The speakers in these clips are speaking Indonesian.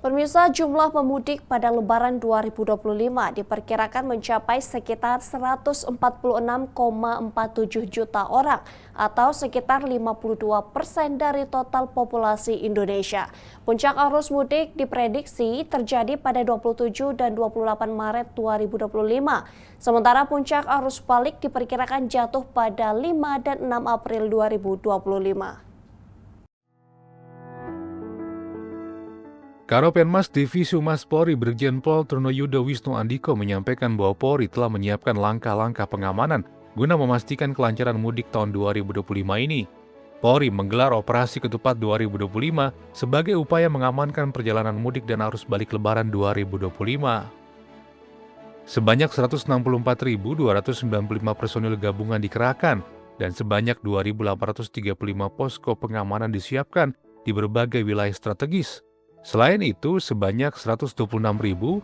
Pemirsa, jumlah pemudik pada Lebaran 2025 diperkirakan mencapai sekitar 146,47 juta orang atau sekitar 52% dari total populasi Indonesia. Puncak arus mudik diprediksi terjadi pada 27 dan 28 Maret 2025. Sementara puncak arus balik diperkirakan jatuh pada 5 dan 6 April 2025. Karopenmas Divisi Humas Polri Brigjen Pol Trunoyudo Wisnu Andiko menyampaikan bahwa Polri telah menyiapkan langkah-langkah pengamanan guna memastikan kelancaran mudik tahun 2025 ini. Polri menggelar Operasi Ketupat 2025 sebagai upaya mengamankan perjalanan mudik dan arus balik Lebaran 2025. Sebanyak 164.295 personil gabungan dikerahkan dan sebanyak 2.835 posko pengamanan disiapkan di berbagai wilayah strategis. Selain itu, sebanyak 126.736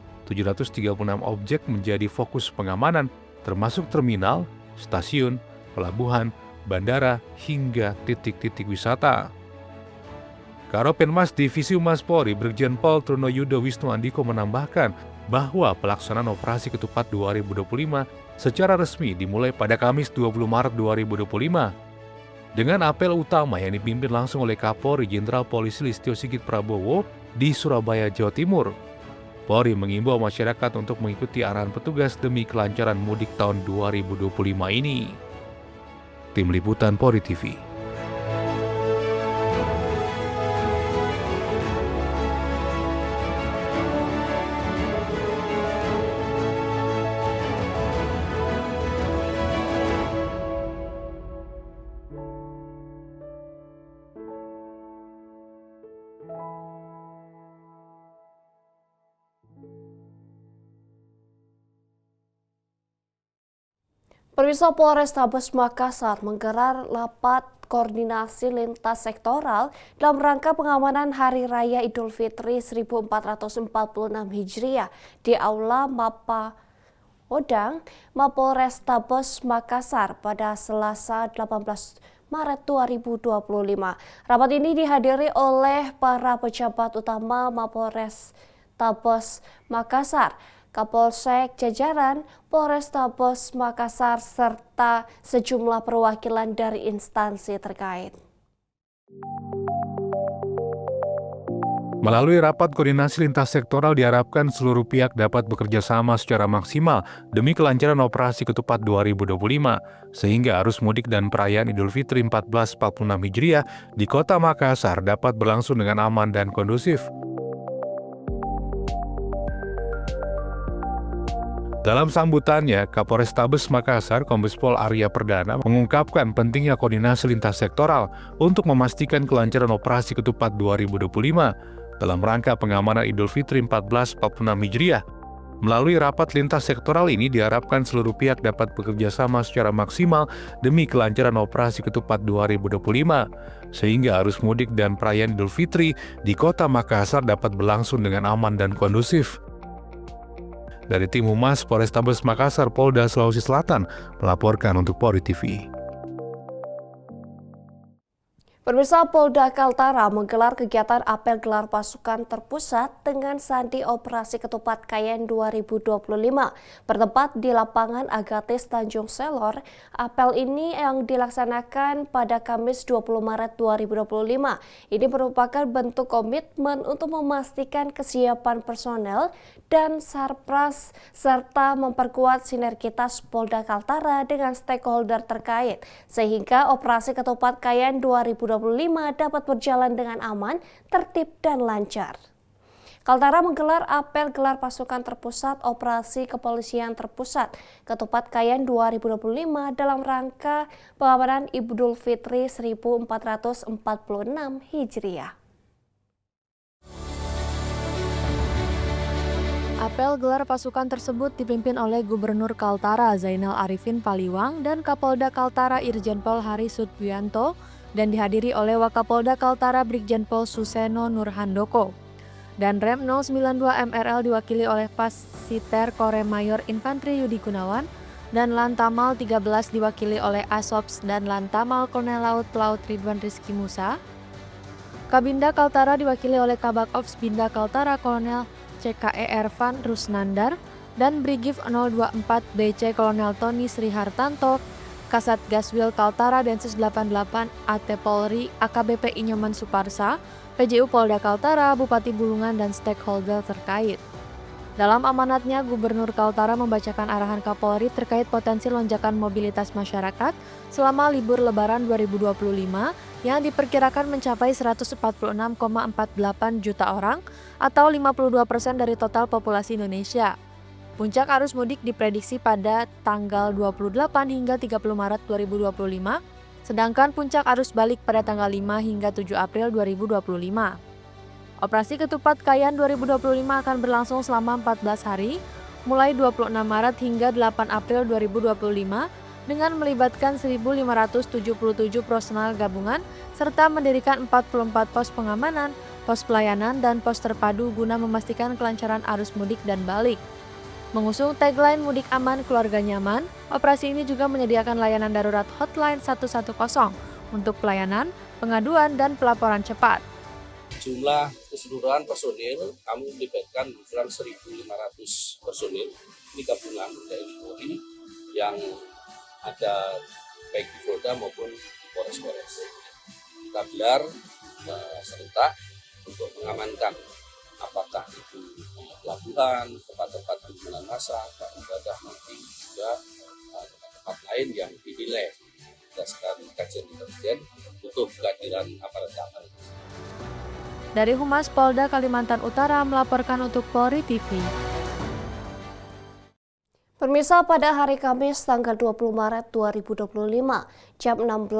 objek menjadi fokus pengamanan, termasuk terminal, stasiun, pelabuhan, bandara, hingga titik-titik wisata. Karopenmas Divisi Humas Polri Brigjen Pol Trunoyudo Wisnu Andiko menambahkan bahwa pelaksanaan Operasi Ketupat 2025 secara resmi dimulai pada Kamis 20 Maret 2025. Dengan apel utama yang dipimpin langsung oleh Kapolri Jenderal Polisi Listio Sigit Prabowo di Surabaya, Jawa Timur. Polri mengimbau masyarakat untuk mengikuti arahan petugas demi kelancaran mudik tahun 2025 ini. Tim Liputan Polri TV. Pemirsa, Polrestabes Makassar menggelar rapat koordinasi lintas sektoral dalam rangka pengamanan Hari Raya Idul Fitri 1446 Hijriah di Aula Mapolodang Mapolrestabes Makassar pada Selasa 18 Maret 2025. Rapat ini dihadiri oleh para pejabat utama Mapolrestabes Makassar, Kapolsek jajaran Polrestabes Makassar, serta sejumlah perwakilan dari instansi terkait. Melalui rapat koordinasi lintas sektoral diharapkan seluruh pihak dapat bekerja sama secara maksimal demi kelancaran Operasi Ketupat 2025, sehingga arus mudik dan perayaan Idul Fitri 1446 Hijriah di Kota Makassar dapat berlangsung dengan aman dan kondusif. Dalam sambutannya, Kapolrestabes Makassar Kombes Pol Arya Perdana mengungkapkan pentingnya koordinasi lintas sektoral untuk memastikan kelancaran Operasi Ketupat 2025 dalam rangka pengamanan Idul Fitri 1446 Hijriah. Melalui rapat lintas sektoral ini diharapkan seluruh pihak dapat bekerja sama secara maksimal demi kelancaran Operasi Ketupat 2025, sehingga arus mudik dan perayaan Idul Fitri di Kota Makassar dapat berlangsung dengan aman dan kondusif. Dari tim Humas Polrestabes Makassar Polda Sulawesi Selatan melaporkan untuk Polri TV. Pemirsa, Polda Kaltara menggelar kegiatan apel gelar pasukan terpusat dengan sandi Operasi Ketupat Kayen 2025 bertempat di lapangan Agatis Tanjung Selor. Apel ini yang dilaksanakan pada Kamis 20 Maret 2025. Ini merupakan bentuk komitmen untuk memastikan kesiapan personel dan sarpras serta memperkuat sinergitas Polda Kaltara dengan stakeholder terkait sehingga Operasi Ketupat Kayen 2025 dapat berjalan dengan aman, tertib, dan lancar. Kaltara menggelar apel gelar pasukan terpusat Operasi Kepolisian Terpusat Ketupat Kayen 2025 dalam rangka pengamanan Idul Fitri 1446 Hijriah. Apel gelar pasukan tersebut dipimpin oleh Gubernur Kaltara Zainal Arifin Paliwang dan Kapolda Kaltara Irjen Pol Hari Sudbianto dan dihadiri oleh Wakapolda Kaltara Brigjen Pol Suseno Nurhandoko. Dan Rem 092 MRL diwakili oleh Pasiter Korem Mayor Infantri Yudi Gunawan dan Lantamal 13 diwakili oleh Asops dan Lantamal Kolonel Laut Ridwan Rizky Musa. Wakabinda Kaltara diwakili oleh Kabak Ops Binda Kaltara Kolonel CKE Ervan Rusnandar dan Brigif 024 BC Kolonel Tony Srihartanto, Kasat Gaswil Kaltara Densus 88 AT Polri AKBP Inyoman Suparsa, PJU Polda Kaltara, Bupati Bulungan dan stakeholder terkait. Dalam amanatnya, Gubernur Kaltara membacakan arahan Kapolri terkait potensi lonjakan mobilitas masyarakat selama libur Lebaran 2025 yang diperkirakan mencapai 146,48 juta orang atau 52% dari total populasi Indonesia. Puncak arus mudik diprediksi pada tanggal 28 hingga 30 Maret 2025, sedangkan puncak arus balik pada tanggal 5 hingga 7 April 2025. Operasi Ketupat Kayan 2025 akan berlangsung selama 14 hari, mulai 26 Maret hingga 8 April 2025, dengan melibatkan 1.577 personal gabungan, serta mendirikan 44 pos pengamanan, pos pelayanan, dan pos terpadu guna memastikan kelancaran arus mudik dan balik. Mengusung tagline Mudik Aman, Keluarga Nyaman, operasi ini juga menyediakan layanan darurat hotline 110 untuk pelayanan, pengaduan, dan pelaporan cepat. Jumlah keseluruhan personil kami melibatkan kurang 1.500 personil. Ini gabungan dari Polri yang ada baik di Polda maupun di Polres-Polres. Kita gelar serentak untuk mengamankan apakah itu pelabuhan, tempat-tempat kerumunan massa, ibadah maupun juga tempat-tempat lain yang dinilai berdasarkan kajian intelijen butuh kehadiran aparat keamanan. Dari Humas Polda Kalimantan Utara melaporkan untuk Polri TV. Pemirsa, pada hari Kamis tanggal 20 Maret 2025, jam 16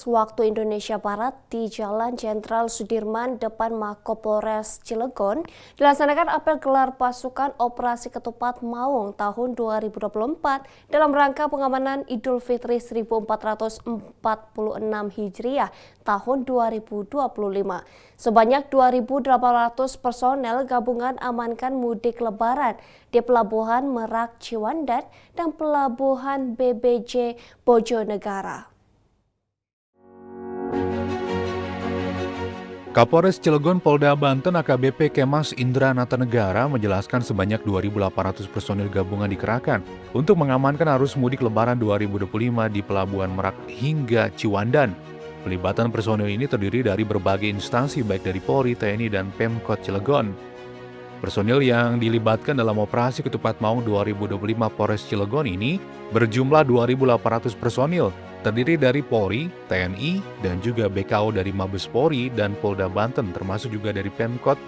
waktu Indonesia Barat di Jalan Jenderal Sudirman depan Mako Polres Cilegon dilaksanakan apel gelar pasukan Operasi Ketupat Maung tahun 2024 dalam rangka pengamanan Idul Fitri 1446 Hijriah tahun 2025. Sebanyak 2.800 personel gabungan amankan mudik lebaran di Pelabuhan Merak Ciwandan dan Pelabuhan BBJ Bojonegara. Kapolres Cilegon Polda Banten AKBP Kemas Indra Natanegara menjelaskan sebanyak 2.800 personil gabungan dikerahkan untuk mengamankan arus mudik Lebaran 2025 di Pelabuhan Merak hingga Ciwandan. Pelibatan personil ini terdiri dari berbagai instansi baik dari Polri, TNI, dan Pemkot Cilegon. Personil yang dilibatkan dalam operasi Ketupat Maung 2025 Polres Cilegon ini berjumlah 2.800 personil, terdiri dari Polri, TNI, dan juga BKO dari Mabes Polri dan Polda Banten, termasuk juga dari Pemkot.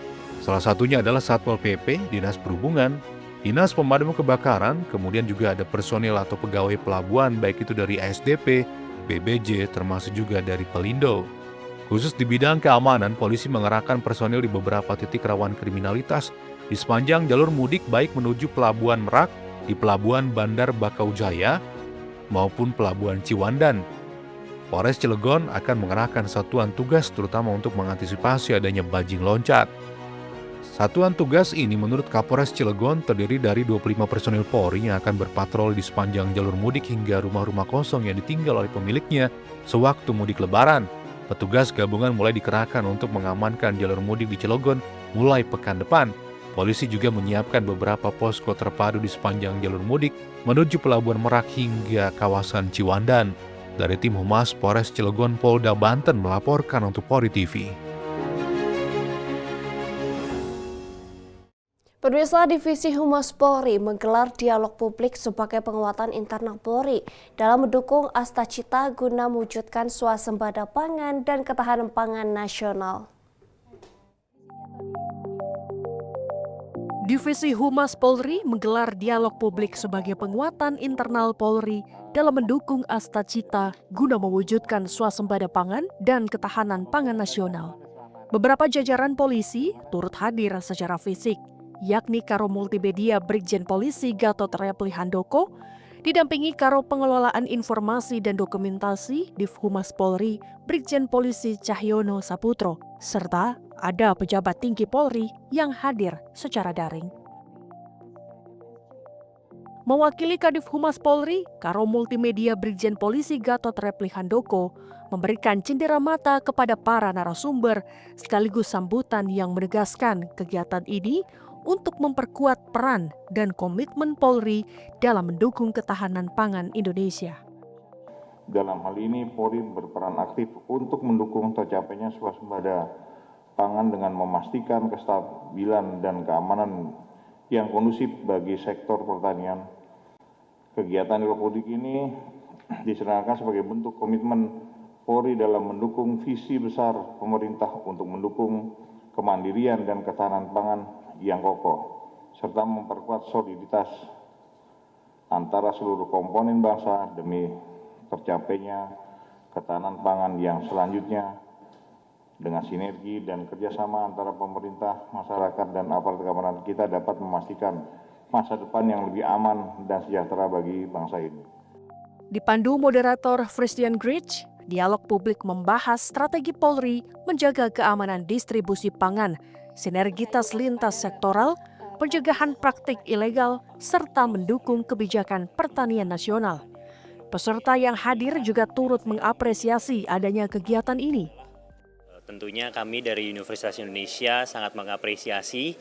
Salah satunya adalah Satpol PP, Dinas Perhubungan, Dinas Pemadam Kebakaran, kemudian juga ada personil atau pegawai pelabuhan baik itu dari ASDP, BBJ, termasuk juga dari Pelindo. Khusus di bidang keamanan, polisi mengerahkan personil di beberapa titik rawan kriminalitas di sepanjang jalur mudik baik menuju Pelabuhan Merak, di Pelabuhan Bandar Bakaujaya, maupun Pelabuhan Ciwandan. Polres Cilegon akan mengerahkan satuan tugas terutama untuk mengantisipasi adanya bajing loncat. Satuan tugas ini menurut Kapolres Cilegon terdiri dari 25 personil Polri yang akan berpatroli di sepanjang jalur mudik hingga rumah-rumah kosong yang ditinggal oleh pemiliknya sewaktu mudik Lebaran. Petugas gabungan mulai dikerahkan untuk mengamankan jalur mudik di Cilegon mulai pekan depan. Polisi juga menyiapkan beberapa posko terpadu di sepanjang jalur mudik menuju Pelabuhan Merak hingga kawasan Ciwandan. Dari tim Humas Polres Cilegon Polda Banten melaporkan untuk Polri TV. Pemirsa, Divisi Humas Polri menggelar dialog publik sebagai penguatan internal Polri dalam mendukung Astacita guna mewujudkan swasembada pangan dan ketahanan pangan nasional. Divisi Humas Polri menggelar dialog publik sebagai penguatan internal Polri dalam mendukung Astacita guna mewujudkan swasembada pangan dan ketahanan pangan nasional. Beberapa jajaran polisi turut hadir secara fisik, yakni Karo Multimedia Brigjen Polisi Gatot Repli Handoko, didampingi Karo Pengelolaan Informasi dan Dokumentasi Div Humas Polri Brigjen Polisi Cahyono Saputro, serta ada pejabat tinggi Polri yang hadir secara daring. Mewakili Kadif Humas Polri, Karo Multimedia Brigjen Polisi Gatot Repli Handoko memberikan cindera mata kepada para narasumber sekaligus sambutan yang menegaskan kegiatan ini untuk memperkuat peran dan komitmen Polri dalam mendukung ketahanan pangan Indonesia. Dalam hal ini, Polri berperan aktif untuk mendukung tercapainya swasembada pangan dengan memastikan kestabilan dan keamanan yang kondusif bagi sektor pertanian. Kegiatan dialog ini diselenggarakan sebagai bentuk komitmen Polri dalam mendukung visi besar pemerintah untuk mendukung kemandirian dan ketahanan pangan yang kokoh, serta memperkuat soliditas antara seluruh komponen bangsa demi tercapainya ketahanan pangan yang selanjutnya dengan sinergi dan kerjasama antara pemerintah, masyarakat, dan aparat keamanan kita dapat memastikan masa depan yang lebih aman dan sejahtera bagi bangsa ini. Dipandu moderator Christian Grich, dialog publik membahas strategi Polri menjaga keamanan distribusi pangan, sinergitas lintas sektoral, pencegahan praktik ilegal, serta mendukung kebijakan pertanian nasional. Peserta yang hadir juga turut mengapresiasi adanya kegiatan ini. Tentunya kami dari Universitas Indonesia sangat mengapresiasi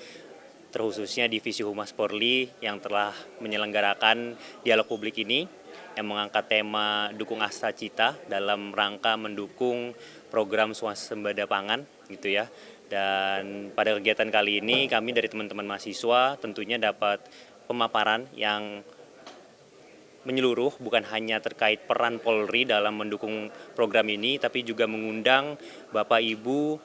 terkhususnya Divisi Humas Polri yang telah menyelenggarakan dialog publik ini yang mengangkat tema Dukung Astacita dalam rangka mendukung program swasembada pangan gitu ya. Dan pada kegiatan kali ini kami dari teman-teman mahasiswa tentunya dapat pemaparan yang menyeluruh, bukan hanya terkait peran Polri dalam mendukung program ini, tapi juga mengundang Bapak Ibu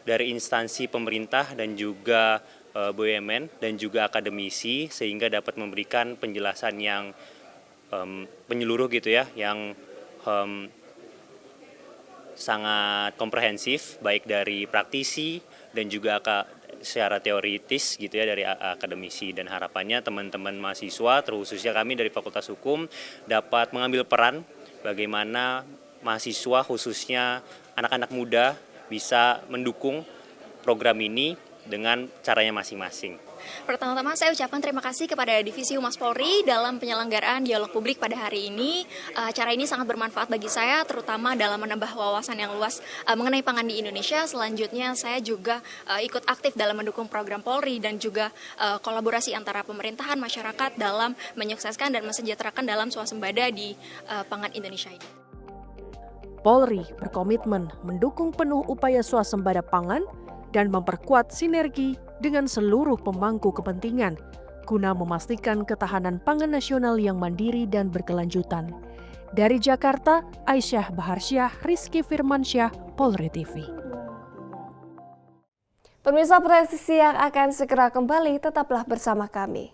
dari instansi pemerintah dan juga BUMN dan juga akademisi, sehingga dapat memberikan penjelasan yang menyeluruh gitu ya, yang sangat komprehensif, baik dari praktisi dan juga secara teoritis gitu ya dari akademisi, dan harapannya teman-teman mahasiswa terkhususnya kami dari Fakultas Hukum dapat mengambil peran bagaimana mahasiswa khususnya anak-anak muda bisa mendukung program ini dengan caranya masing-masing. Pertama-tama saya ucapkan terima kasih kepada Divisi Humas Polri dalam penyelenggaraan dialog publik pada hari ini. Acara ini sangat bermanfaat bagi saya, terutama dalam menambah wawasan yang luas mengenai pangan di Indonesia. Selanjutnya saya juga ikut aktif dalam mendukung program Polri dan juga kolaborasi antara pemerintahan, masyarakat dalam menyukseskan dan mensejahterakan dalam swasembada di pangan Indonesia ini. Polri berkomitmen mendukung penuh upaya swasembada pangan dan memperkuat sinergi dengan seluruh pemangku kepentingan guna memastikan ketahanan pangan nasional yang mandiri dan berkelanjutan. Dari Jakarta, Aisyah Baharsyah, Rizky Firmansyah, Polri TV. Pemirsa Presisi yang akan segera kembali, tetaplah bersama kami.